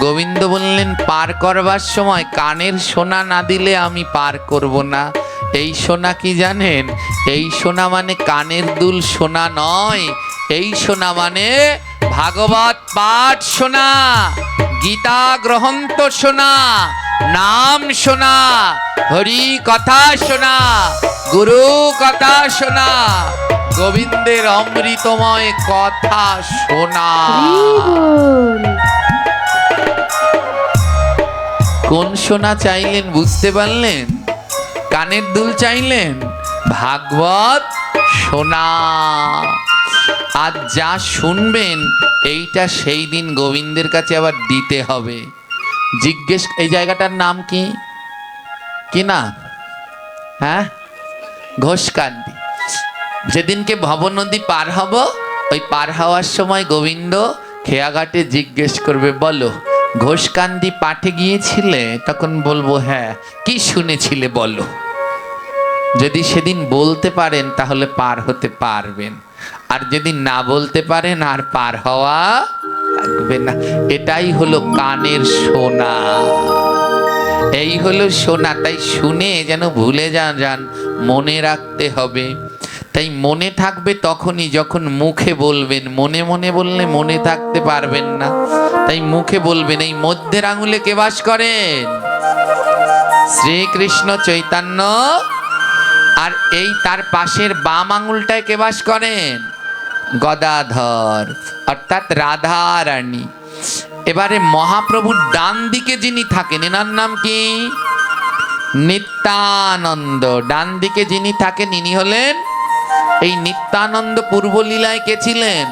গোবিন্দ বললেন, পার করবার সময় কানের সোনা না দিলে আমি পার করব না। এই সোনা কি জানেন? এই সোনা মানে কানের দুল সোনা নয়, এই সোনা মানে ভাগবত পাঠ সোনা, গীতা গ্রহন্ত সোনা, নাম শোনা, হরি কথা শোনা, গুরু কথা শোনা, গোবিন্দের অমৃতময় কথা শোনা। কোন সোনা চাইলেন বুঝতে পারলেন? কানের দুল চাইলেন? ভাগবত শোনা। আর যা শুনবেন এইটা সেই দিন গোবিন্দের কাছে আবার দিতে হবে। জিজ্ঞেস, এই জায়গাটার নাম কি? কি না? হ্যাঁ, ঘোষকান্দি। যেদিনকে ভবনদী পার হব, ওই পার হওয়ার সময় গোবিন্দ খেয়াঘাটে জিজ্ঞেস করবে, বলো ঘোষকান্দি পাঠে গিয়েছিলে? তখন বলবো হ্যাঁ। কি শুনেছিলে বলো। যদি সেদিন বলতে পারেন তাহলে পার হতে পারবেন, আর যদি না বলতে পারেন আর পার হওয়া লাগবে না। এটাই হলো কানের সোনা, এই হলো সোনা। তাই শুনে যেন ভুলে যান, মনে রাখতে হবে। তাই মনে থাকবে তখনই যখন মুখে বলবেন। মনে মনে বললে মনে থাকতে পারবেন না, তাই মুখে বলবেন। এই মধ্যের আঙুলে কে বাস করেন? শ্রীকৃষ্ণ চৈতন্য। আর এই তার পাশের বাম আঙুলটায় কে বাস করেন? গদাধর, অর্থাৎ রাধা রানী। এবারে মহাপ্রভুর ডান দিকে যিনি থাকেন এনার নাম কি? নিত্যানন্দ। ডান দিকে যিনি থাকেন ইনি হলেন এই নিত্যানন্দ। পূর্বলীলায় কে ছিলেন?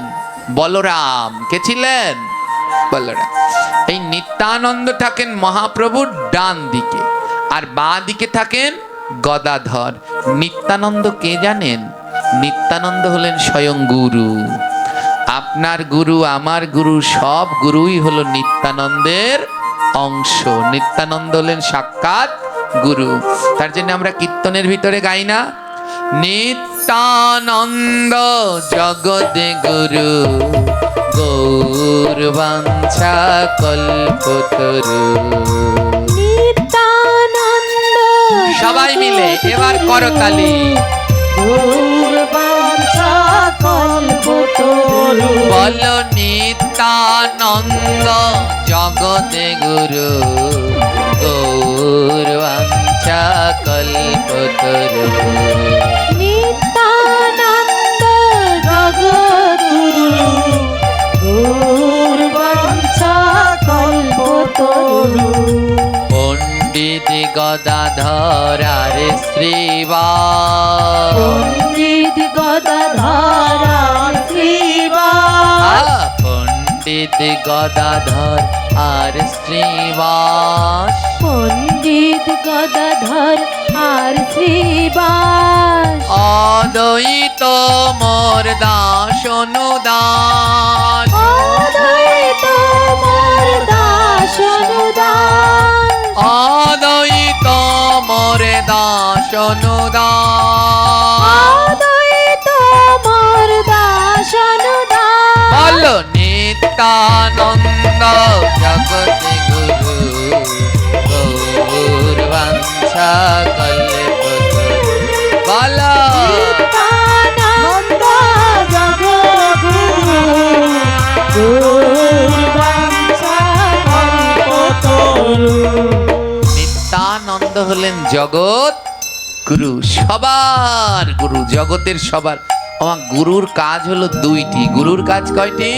বলরাম। কে ছিলেন? বলো না। এই নিত্যানন্দ থাকেন মহাপ্রভুর ডান দিকে, আর বাঁ দিকে থাকেন গদাধর। নিত্যানন্দ কে জানেন? নিত্যানন্দ হলেন স্বয়ং গুরু। আপনার গুরু, আমার গুরু, সব গুরুই হলো নিত্যানন্দের অংশ। নিত্যানন্দ হলেন সাক্ষাৎ গুরু। তার জন্য আমরা কীর্তনের ভিতরে গাই না, নিত্যানন্দ জগতে গুরু, গৌর বাঞ্ছা কল্পতরু। নিত্যানন্দ সবাই মিলে এবার করতালি। গৌর বাঞ্ছা কল্পতরু। বলো নিত্যানন্দ জগতে গুরু, গৌর বাঞ্ছা কল্পতরু। নিত্যানন্দ জগদ্গুরু, গৌর বাঞ্ছা কল্পতরু। পণ্ডিত গদাধর আর শ্রীবাস, পণ্ডিত গদাধর আর শ্রীবাস। পণ্ডিত গদাধর আর শ্রীবাস। পণ্ডিত গদাধর আর শ্রীবাস। অদ্বৈত মোর দাস অনুদান, অদ্বৈত মোর দাস অনুদান। অদ্বৈত মোর দাস অনুদান। অদ্বৈত মোর দাস অনুদান। বলো নিত্যানন্দ জগতে গুরু, গৌর বাঞ্ছা কল্পতরু। বলো নিত্যানন্দ জগদ্গুরু, গৌর বাঞ্ছা কল্পতরু। নিত্যানন্দ হলেন জগৎ গুরু, সবার গুরু, জগতের সবার। আমার গুরুর কাজ হলো দুইটি। গুরুর কাজ কয়টি?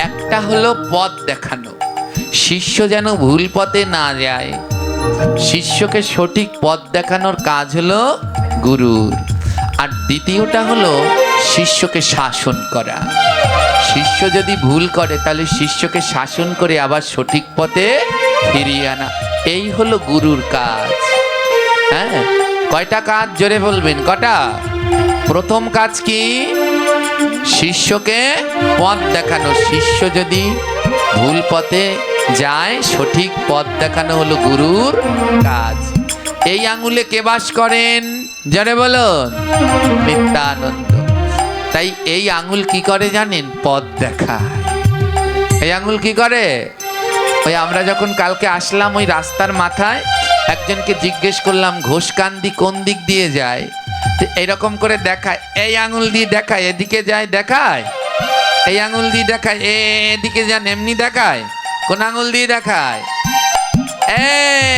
একটা হলো পথ দেখানো, শিষ্য যেন ভুল পথে না যায়। শিষ্যকে সঠিক পথ দেখানোর কাজ হলো গুরুর। আর দ্বিতীয়টা হলো শিষ্যকে শাসন করা। শিষ্য যদি ভুল করে তাহলে শিষ্যকে শাসন করে আবার সঠিক পথে ফিরিয়ে আনা। এই হলো গুরুর কাজ। হ্যাঁ, কয়টা কাজ জোরে বলবেন? কটা? প্রথম কাজ কি? শিষ্যকে পথ দেখানো। শিষ্য যদি ভুল পথে যায়, সঠিক পথ দেখানো হলো গুরুর কাজ। এই আঙুলে কে বাস করেন? জোরে বলুন, নিত্যানন্দ। তাই এই আঙুল কি করে জানেন? পথ দেখায়। এই আঙুল কি করে? ওই আমরা যখন কালকে আসলাম, ওই রাস্তার মাথায় একজনকে জিজ্ঞেস করলাম ঘোষকান্দি কোন দিক দিয়ে যায়, এরকম করে দেখায়, এই আঙুল দিয়ে দেখায়, এদিকে যায় দেখায়, এই আঙুল দিয়ে দেখায়, এদিকে যান এমনি দেখায়। কোন আঙুল দিয়ে দেখায়?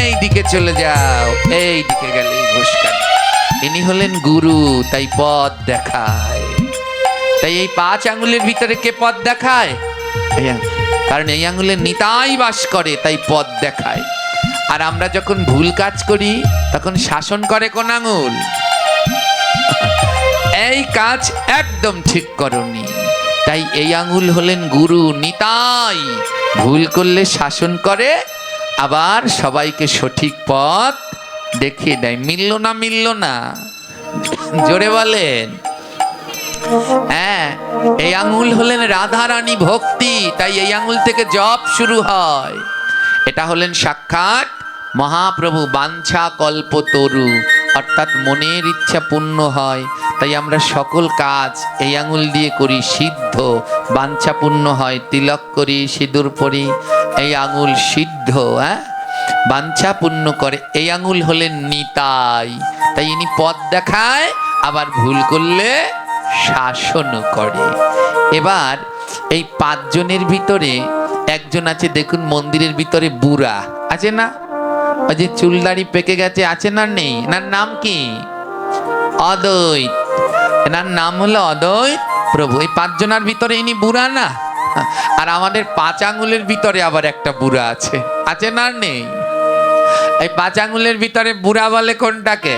এই দিকে চলে যাও, এই দিকে গেলে ঘোষকান্দি। ইনি হলেন গুরু, তাই পথ দেখায়। তাই এই 5 আঙুলের ভিতরে কে পথ দেখায়? কারণ এই আঙুলে নিতাই বাস করে, তাই পথ দেখায়। আর আমরা যখন ভুল কাজ করি তখন শাসন করে কোন আঙুল? এই কাজ একদম ঠিক করনি, তাই এই আঙুল হলেন গুরু। নিতাই ভুল করলে শাসন করে, আবার সবাইকে সঠিক পথ দেখিয়ে দেয়। মিলল না? মিলল না? জোরে বলেন। হ্যাঁ, এই আঙুল হলেন রাধারানী ভক্তি, তাই এই আঙুল থেকে জপ শুরু হয়। এটা হলেন সাক্ষাৎ মহাপ্রভু বাঞ্ছা কল্পতরু, অর্থাৎ মনের ইচ্ছা পূর্ণ হয়। তাই আমরা সকল কাজ এই আঙুল দিয়ে করি, সিদ্ধ বাঞ্ছা পূর্ণ হয়। তিলক করি, সিঁদুর পরি, এই আঙুল সিদ্ধ, বাঞ্ছা পূর্ণ করে। এই আঙুল হলেন নিতাই, তাই ইনি পথ দেখায়, আবার ভুল করলে শাসন করে। এবার এই 5 জনের ভিতরে একজন আছে, দেখুন মন্দিরের ভিতরে বুড়া আছে না, ওই যে চুলদাড়ি পেকে গেছে, আছে না নেই? এনার নাম কি? অদ্বৈত। এনার নাম হলো অদ্বৈত প্রভু। এই 5 জনের ভিতরে ইনি বুড়া না? আর আমাদের 5 আঙ্গুলের ভিতরে আবার একটা বুড়া আছে, আছে না নেই? এই 5 আঙ্গুলের ভিতরে বুড়া বলে কোনটাকে?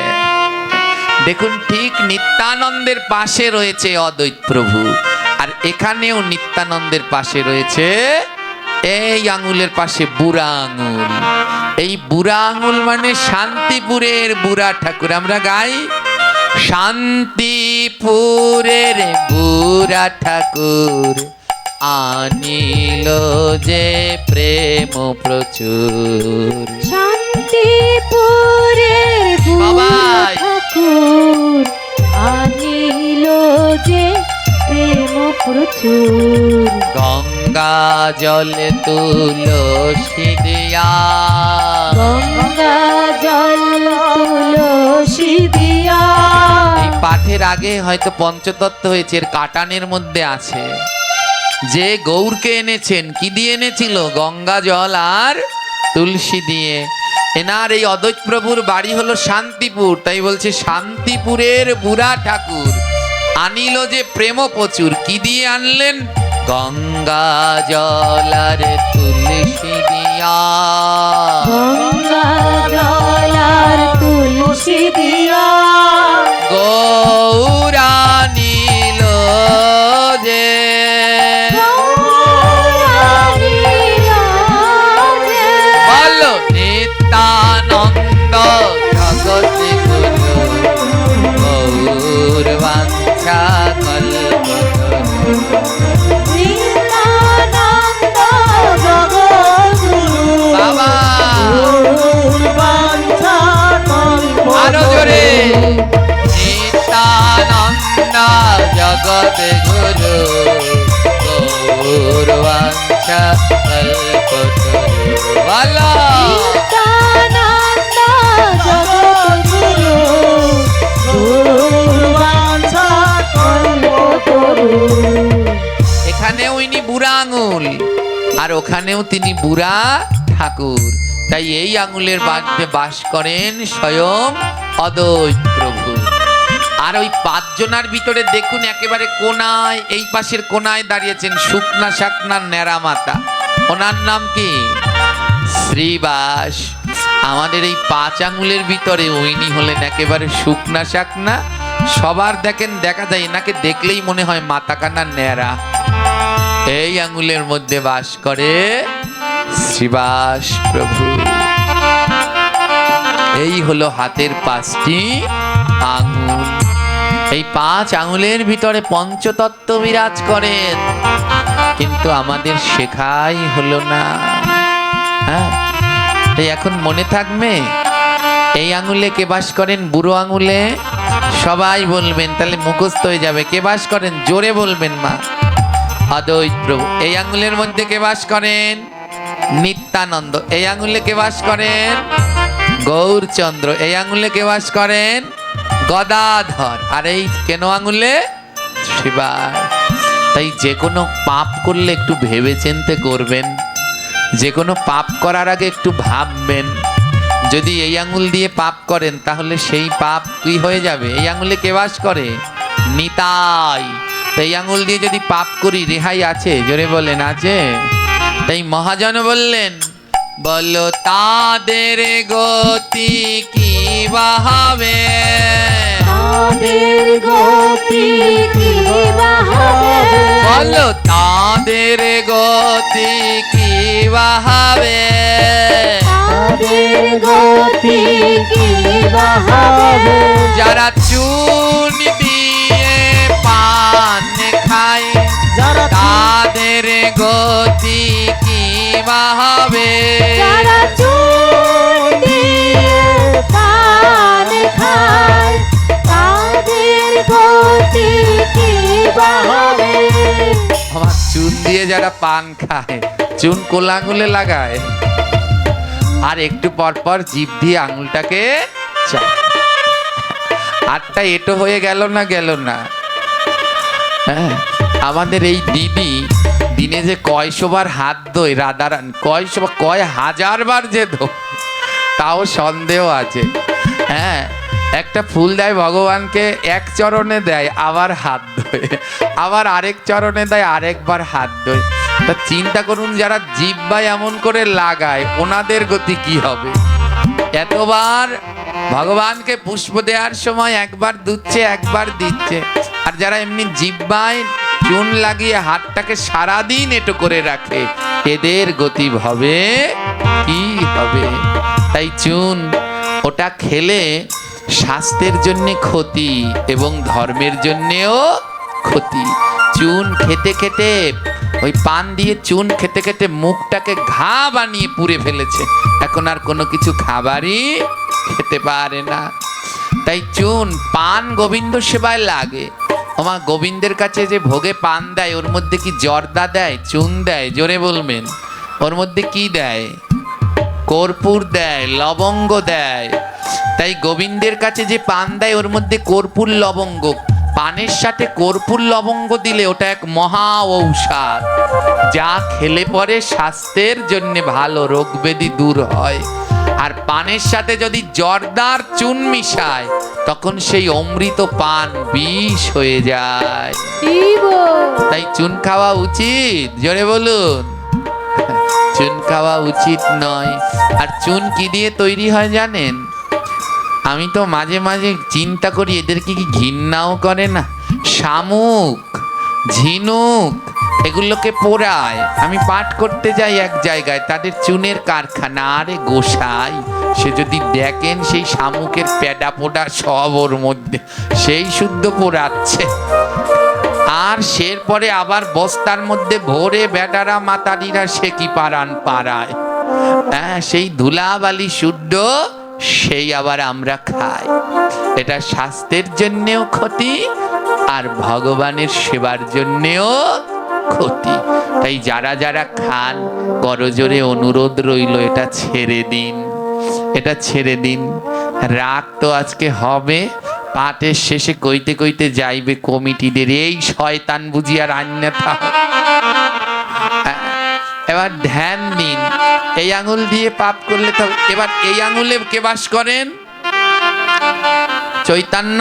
দেখুন, ঠিক নিত্যানন্দের পাশে রয়েছে অদ্বৈত প্রভু, আর আর এখানেও নিত্যানন্দের পাশে রয়েছে এই আঙুলের পাশে বুড়া আঙুল। এই বুড়া আঙুল মানে শান্তিপুরের বুড়া ঠাকুর। আমরা গাই শান্তিপুরের বুড়া ঠাকুর আনিল যে প্রেম প্রচুর। শান্তিপুরের বুড়া বাবাই। ঠাকুর আনিল যে প্রেম প্রচুর। গঙ্গা জলে তুলসী দিয়া, গঙ্গা জল তুলসী দিয়া। এই পাঠের আগে হয়তো পঞ্চতত্ত্ব হয়েছে, এর কাটানের মধ্যে আছে যে গৌরকে এনেছেন কি দিয়ে এনেছিল? গঙ্গা জল আর তুলসী দিয়ে। এনার এই অদ্বৈত প্রভুর বাড়ি হলো শান্তিপুর, তাই বলছে শান্তিপুরের বুড়া ঠাকুর আনিল যে প্রেম প্রচুর। কি দিয়ে আনলেন? গঙ্গা জল আর তুলসী দিয়া। গঙ্গা জল আর তুলসী দিয়া। গৌরানিল যে গৌরানিল যে। বলো নিত্যানন্দ জগতে গুরু গৌর বাঞ্ছা কল্পতরু। নিত্যানন্দ জগদ্গুরু বাবা গৌর বাঞ্ছা কল্পতরু। আরো জোরে নিত্যানন্দ জগতে গুরু গৌর বাঞ্ছা কল্পতরু। বলো নিত্যানন্দ জগদ্গুরু গৌর বাঞ্ছা কল্পতরু। এখানেও ইনি বুড়া আঙুল আর ওখানেও তিনি বুড়া ঠাকুর। তাই এই আঙুলের মধ্যে বাস করেন স্বয়ং অদ্বৈত প্রভু। আর ওই পাঁচজনার ভিতরে দেখুন একেবারে কোনায়, এই পাশের কোনায় দাঁড়িয়েছেন শুকনা শাকনা ন্যাড়া মাতা। ওনার নাম কি? শ্রীবাস। আমাদের এই পাঁচ আঙুলের ভিতরে উইনি হলেন একেবারে শুকনা শাকনা। সবার দেখেন, দেখা যায় এনাকে দেখলেই মনে হয় মাথা কানা ন্যাড়া। এই আঙুলের মধ্যে বাস করে শ্রীবাস প্রভু। এই হলো হাতের পাঁচটি আঙুল। এই পাঁচ আঙুলের ভিতরে পঞ্চতত্ত্ব বিরাজ করেন, কিন্তু আমাদের শেখাই হলো না। হ্যাঁ, তাই এখন মনে থাকবে এই আঙুলে কে বাস করেন? বুড়ো আঙুলে। সবাই বলবেন, তাহলে মুখস্থ হয়ে যাবে। কে বাস করেন? জোরে বলবেন মা। অদ্বৈত প্রভু। এই আঙুলের মধ্যে কে বাস করেন? নিত্যানন্দ। এই আঙুলে কে বাস করেন? গৌরচন্দ্র। এই আঙুলে কে বাস করেন? গদাধর। আর এই কেন আঙুলে? শিবায়। তাই যে কোনো পাপ করলে একটু ভেবেচিন্তে করবেন, যে কোনো পাপ করার আগে একটু ভাববেন। যদি এই আঙুল দিয়ে পাপ করেন তাহলে সেই পাপ কি হয়ে যাবে? এই আঙুলে কে বাস করে? নিতাই। তো এই আঙুল দিয়ে যদি পাপ করি রেহাই আছে? জোরে বলেন, আছে? তাই মহাজন বললেন, বলো তাদের গতি কি বা হবে? তাদের গতি কি বা হবে? বলো তাদের গতি কি বা হবে? তাদের গতি কি বা হবে? যারা চুন দিয়ে পান খায় যারা তাদের গতি কি বা হবে? যারা চুন দিয়ে পান খায় তাদের গতি কি বা হবে? আমার চুন দিয়ে যারা পান খায়, চুন কোলা আঙুলে লাগায় আর একটু পর পর জিভ দিয়ে আঙুলটাকে চায়। হাতটা এটো হয়ে গেল না, গেল না। হ্যাঁ, আমাদের এই দিদি দিনে যে কয়শোবার হাত ধোয়, রাধারান কয়শোবার, কয় হাজার বার যে ধোয় তাও সন্দেহ আছে। হ্যাঁ, একটা ফুল দেয় ভগবানকে, এক চরণে দেয় আবার হাত ধোয়, আবার আরেক চরণে দেয় আরেকবার হাত ধোয়। তা চিন্তা করুন, যারা জিহ্বা এমন করে লাগায় ওনাদের গতি কি হবে? এতবার ভগবানকে পুষ্প দেওয়ার সময় একবার দুচ্ছে একবার দিচ্ছে। আর যারা এমনি জিহ্বায় চুন লাগিয়ে হাতটাকে সারাদিন এটো করে রাখে, এদের গতি হবে কি হবে? তাই চুন ওটা খেলে স্বাস্থ্যের জন্য ক্ষতি এবং ধর্মের জন্যেও ক্ষতি। চুন খেতে খেতে, ওই পান দিয়ে চুন খেতে খেতে মুখটাকে ঘা বানিয়ে পুড়ে ফেলেছে, এখন আর কোনো কিছু খাবারই খেতে পারে না। তাই চুন পান গোবিন্দ সেবায় লাগে। ওমা, গোবিন্দের কাছে যে ভোগে পান দেয় ওর মধ্যে কি জর্দা দেয়, চুন দেয়? জোরে বলবেন। ওর মধ্যে কি দেয়? কর্পূর দেয়, লবঙ্গ দেয়। তাই গোবিন্দের কাছে যে পান দেয় ওর মধ্যে কর্পূর লবঙ্গ, পানের সাথে কর্পূর লবঙ্গ দিলে ওটা এক মহা ঔষধ, যা খেলে পরে স্বাস্থ্যের জন্য ভালো, রোগ ব্যাধি দূর হয়। আর পানের সাথে যদি জর্দার চুন মিশায় তখন সেই অমৃত পান বিষ হয়ে যায়। তাই চুন খাওয়া উচিত? জোরে বলুন। চুন খাওয়া উচিত নয়। আর চুন কি দিয়ে তৈরি হয় জানেন? আমি তো মাঝে মাঝে চিন্তা করি এদেরকে কি ঘৃণাও করে না? শামুক, ঝিনুক এগুলোকে পোড়ায়। আমি পাঠ করতে যাই এক জায়গায়, তাদের চুনের কারখানা। আরে গোসাই, সে যদি দেখেন সেই শামুকের প্যাডা পোড়া সব ওর মধ্যে, সেই শুদ্ধ পোড়াচ্ছে। আর সের পরে আবার বস্তার মধ্যে ভরে বেটারা মাতারিরা সে কি পারান পাড়ায়। হ্যাঁ, সেই ধুলাবালি শুদ্ধ, সেই আবার আমরা খাই। এটা স্বাস্থ্যের জন্যেও ক্ষতি আর ভগবানের সেবার জন্যেও ক্ষতি। তাই যারা যারা খান, করজোরে অনুরোধ রইল এটা ছেড়ে দিন, এটা ছেড়ে দিন। রাগ তো আজকে হবে, পাঠের শেষে কইতে কইতে যাইবে কমিটিদের, এই শয়তান বুঝিয়ার আন্যথা। এবার ধ্যান দিন, এই আঙুল দিয়ে পাপ করলে তো, এবার এই আঙুলে কে বাস করেন? চৈতন্য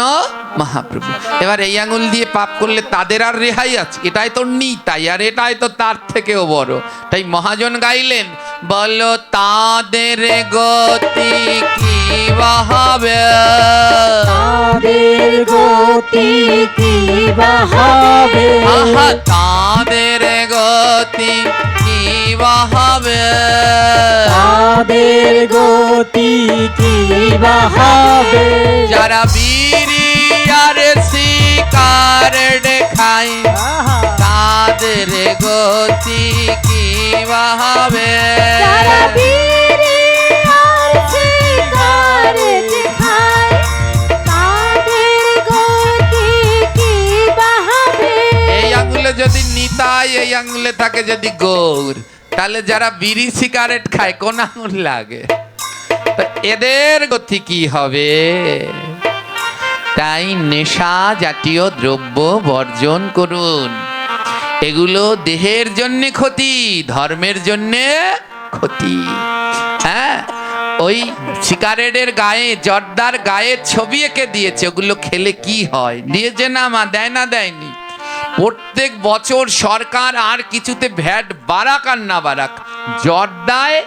মহাপ্রভু। এবার এই আঙুল দিয়ে পাপ করলে তাদের আর রেহাই আছে? এটাই তো নিতাই, আর এটাই তো তার থেকেও বড়। তাই মহাজন গাইলেন, বলো তাদের গতি কি বা হবে, তাদের গতি কি বা হবে, আহা তাদের গতি কি বা হবে, তাদের গতি কি বা হবে, যারা বিড়ি আর সিগারেট খায় তাদের গতি কি বা হবে, যারা বিড়ি আর সিগারেট খায় তাদের গতি কি বা হবে। এই আঙুলে যদি নিতাই, এই আঙুলে থাকে যদি গৌর, তাহলে যারা বিড়ি সিগারেট খায় কোন আঙুল লাগে? তো এদের গতি কি হবে? তাই নেশা জাতীয় দ্রব্য বর্জন করুন। এগুলো দেহের জন্য ক্ষতি, ধর্মের জন্য ক্ষতি। হ্যাঁ, ওই সিগারেটের গায়ে, জর্দার গায়ে ছবি এঁকে দিয়েছে, ওগুলো খেলে কি হয়? দিয়েছে না মা? দেয় না? দেয়নি? প্রত্যেক বছর সরকার আর কিছুতে ভ্যাট বাড়াক আর না বাড়াক, জর্দায়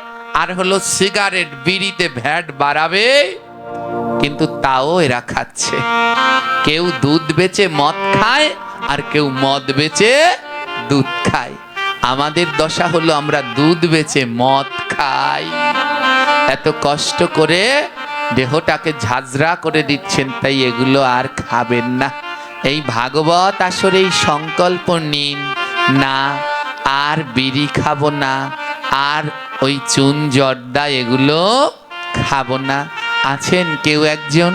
আর হলো সিগারেট বিড়িতে ভ্যাট বাড়াবে, কিন্তু তাও এরা খাচ্ছে। কেউ দুধ বেচে মদ খায় আর কেউ মদ বেচে দুধ খায়। আমাদের দশা হলো আমরা দুধ বেচে মদ খাই। এত কষ্ট করে দেহটাকে ঝাঁঝরা করে দিচ্ছেন, তাই এগুলো আর খাবেন না। এই ভাগবত আসরে এই সংকল্প নিন, না আর বিড়ি খাবো না, আর ওই চুন জর্দা এগুলো খাবো না। আছেন কেউ একজন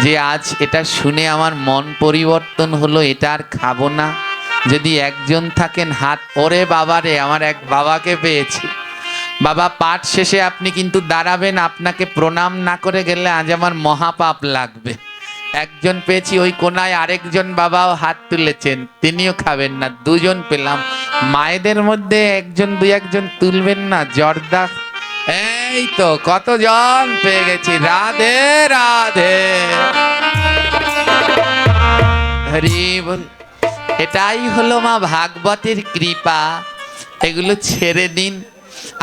যে আজ এটা শুনে আমার মন পরিবর্তন হলো, এটা আর খাবো না? যদি একজন থাকেন হাত, ওরে বাবারে, আমার এক বাবাকে পেয়েছি। বাবা, পাঠ শেষে আপনি কিন্তু দাঁড়াবেন, আপনাকে প্রণাম না করে গেলে আজ আমার মহাপাপ লাগবে। একজন পেয়েছি, ওই কোনায় আরেকজন বাবাও হাত তুলেছেন, তিনিও খাবেন না। দুজন পেলাম। মায়েদের মধ্যে একজন দুই একজন তুলবেন না জর্দা? এই তো কতজন পেয়ে গেছি। রাধে রাধে, হরি বল। এটাই হলো মা ভাগবতের কৃপা। এগুলো ছেড়ে দিন।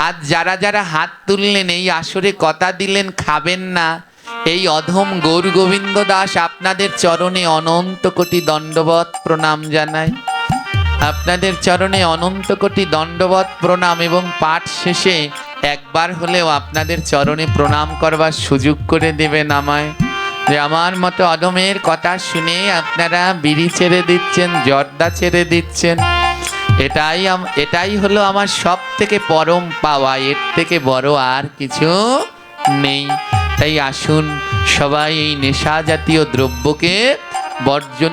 আজ যারা যারা হাত তুললেন, এই আসরে কথা দিলেন খাবেন না, এই অধম গৌর গোবিন্দ দাস আপনাদের চরণে অনন্ত কোটি দণ্ডবত প্রণাম জানাই। আপনাদের চরণে অনন্ত কোটি দণ্ডবত প্রণাম, এবং পাঠ শেষে একবার হলেও আপনাদের চরণে প্রণাম করবার সুযোগ করে দেবেন আমায়, যে আমার মতো অদমের কথা শুনে আপনারা বিড়ি ছেড়ে দিচ্ছেন, জর্দা ছেড়ে দিচ্ছেন। এটাই হলো আমার সব থেকে পরম পাওয়া, এর থেকে বড় আর কিছু নেই। তাই আসুন সবাই এই নেশা জাতীয় দ্রব্যকে বর্জন